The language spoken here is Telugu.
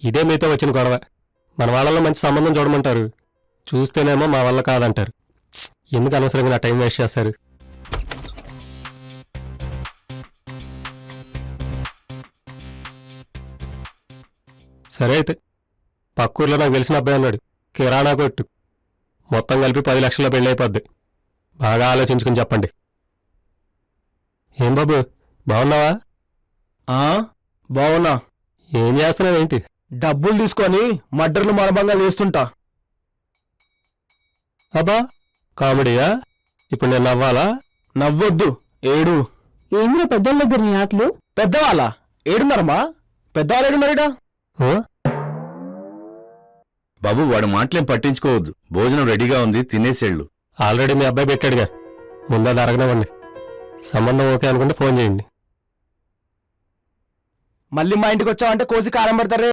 ఇదే మీతో వచ్చిన గొడవ. మన వాళ్ళలో మంచి సంబంధం చూడమంటారు, చూస్తేనేమో మా వల్ల కాదంటారు. ఎందుకు అనవసరంగా నా టైం వేస్ట్ చేస్తారు? సరే అయితే పక్కూర్లో నాకు తెలిసిన అబ్బాయి అన్నాడు, కిరాణా కొట్టు, మొత్తం కలిపి 10 లక్షల్లో పెళ్ళి అయిపోద్ది. బాగా ఆలోచించుకుని చెప్పండి. ఏం బాబు, బాగున్నావా? బావున్నా. ఏం చేస్తున్నావేంటి? డబ్బులు తీసుకొని మర్డర్లు మరబంగా చేస్తుంటా. అబ్బా, కామెడీయా? ఇప్పుడు నేను నవ్వాలా? నవ్వొద్దు, ఏడు. ఏంద్ర పెద్దల దగ్గర నీ ఆటలు? పెద్దవాళ్ళ ఏడున్నారమ్మా? పెద్దవాళ్ళు ఏడున్నారేడా? ఆ? బాబు, వాడు మాటలేం పట్టించుకోవద్దు. భోజనం రెడీగా ఉంది, తినేసేళ్ళు. ఆల్రెడీ మీ అబ్బాయి పెట్టాడుగా, ముందు అది అరగనివ్వండి. సంబంధం ఓకే అనుకుంటే ఫోన్ చేయండి. మళ్ళీ మా ఇంటికి వచ్చావంటే కోసి కారం పెడతారే.